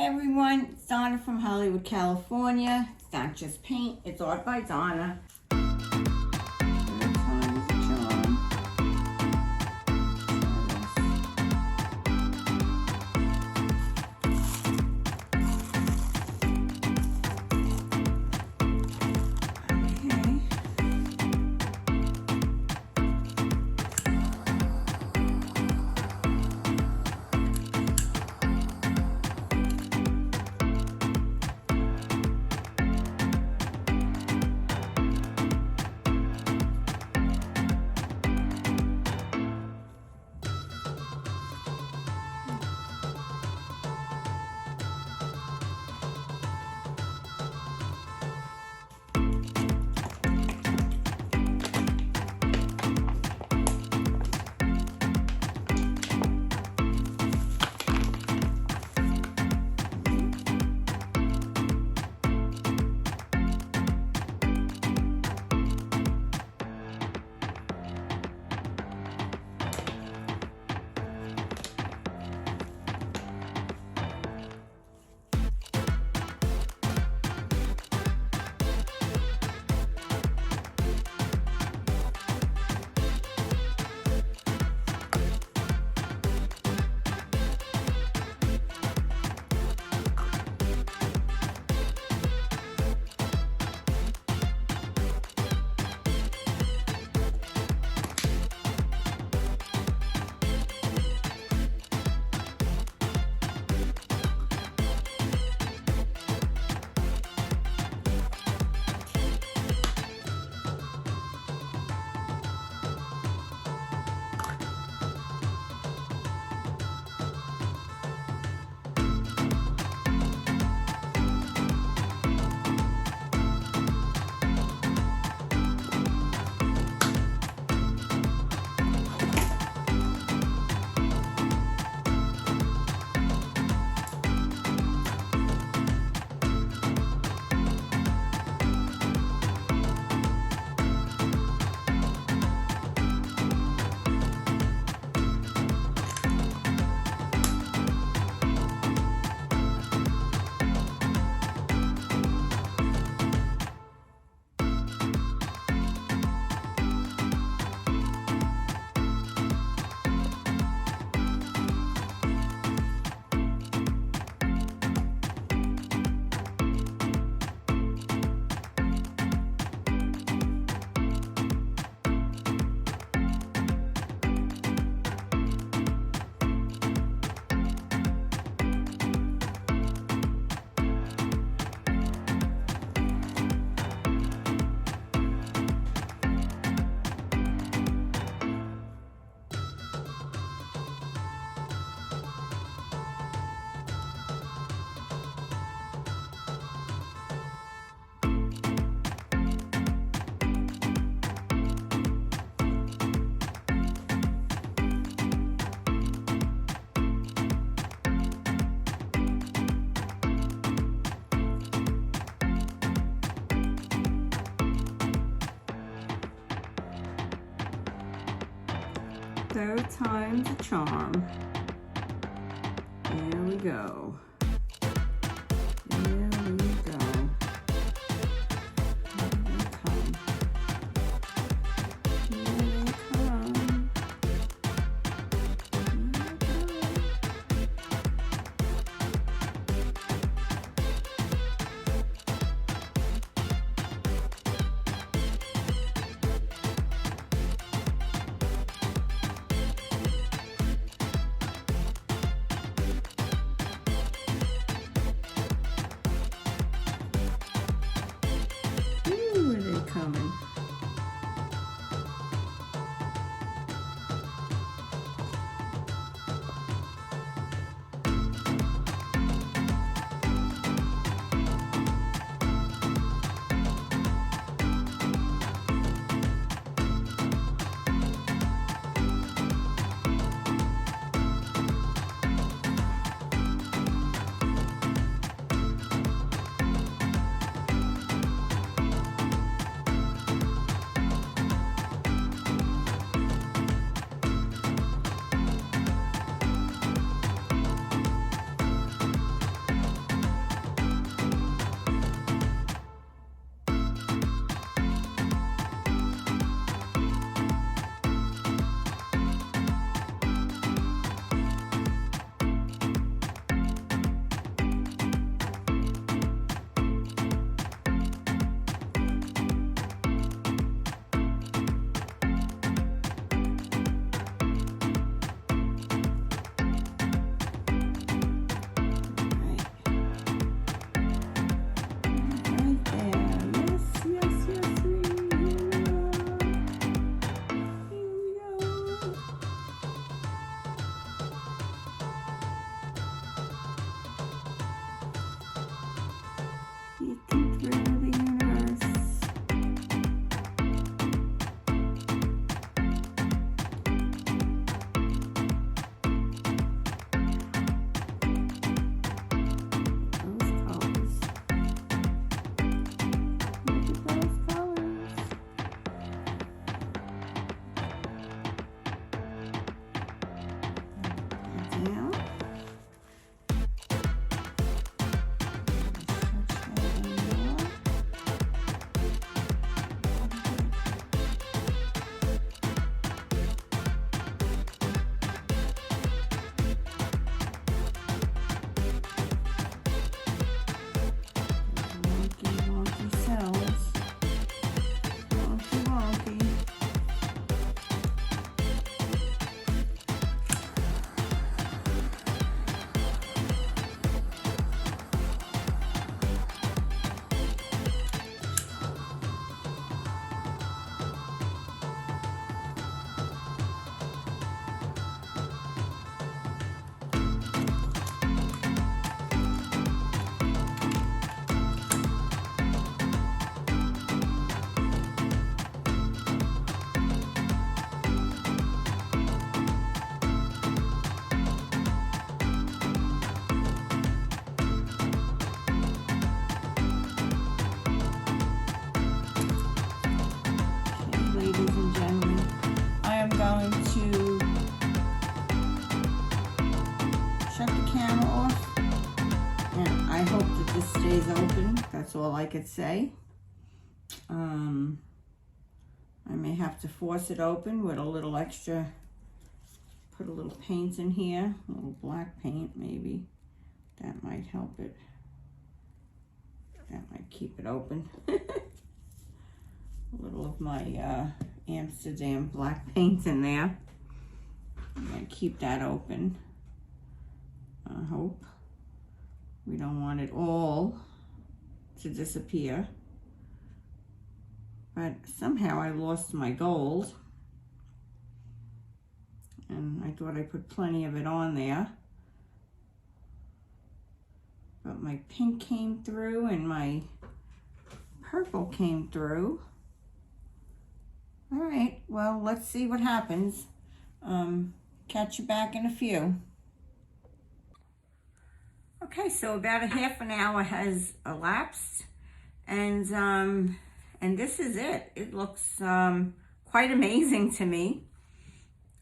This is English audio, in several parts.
Everyone, it's Donna from Hollywood, California. It's not just paint, it's art by Donna. Third time's a charm. Third time's a charm. There we go. There we go. Here they come. Here they come. like it say. I may have to force it open with a little extra, put a little paint in here, a little black paint maybe. That might help it. That might keep it open. A little of my Amsterdam black paint in there. I'm gonna keep that open. I hope. We don't want it all to disappear. But somehow I lost my gold. And I thought I put plenty of it on there. But my pink came through and my purple came through. All right, well, let's see what happens. Catch you back in a few. Okay, so about a half an hour has elapsed, and this is it. It looks quite amazing to me.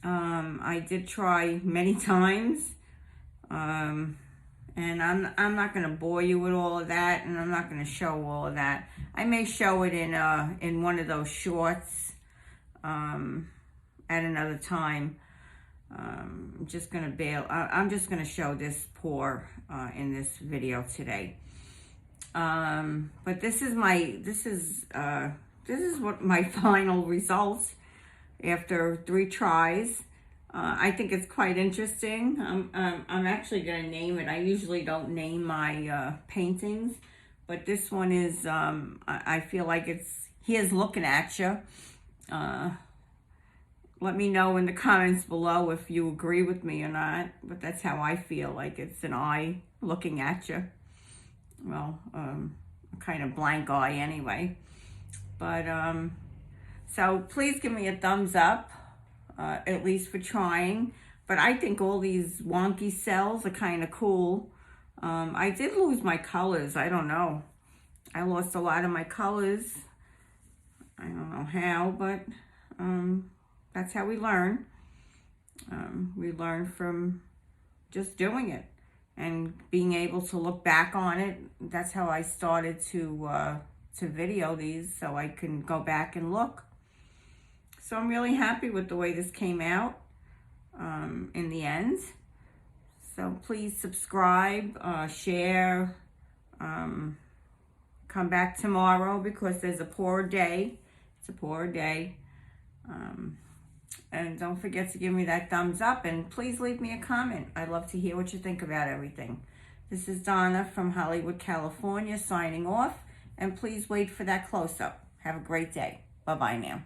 I did try many times, and I'm not going to bore you with all of that, and I'm not going to show all of that. I may show it in one of those shorts at another time. I'm just going to bail. I'm just going to show this pour in this video today. But this is what my final results after 3 tries. I think it's quite interesting. I'm actually going to name it. I usually don't name my paintings, but this one is, I feel like he is looking at you. Let me know in the comments below if you agree with me or not, but that's how I feel, like it's an eye looking at you. Well, kind of blank eye anyway. But, so please give me a thumbs up, at least for trying. But I think all these wonky cells are kind of cool. I did lose my colors. I don't know. I lost a lot of my colors. I don't know how, but that's how we learn. We learn from just doing it and being able to look back on it. That's how I started to video these, so I can go back and look. So I'm really happy with the way this came out in the end. So please subscribe, share, come back tomorrow because there's a pour day. It's a pour day. And don't forget to give me that thumbs up, and please leave me a comment. I'd love to hear what you think about everything. This is Donna from Hollywood, California, signing off, and please wait for that close-up. Have a great day. Bye-bye now.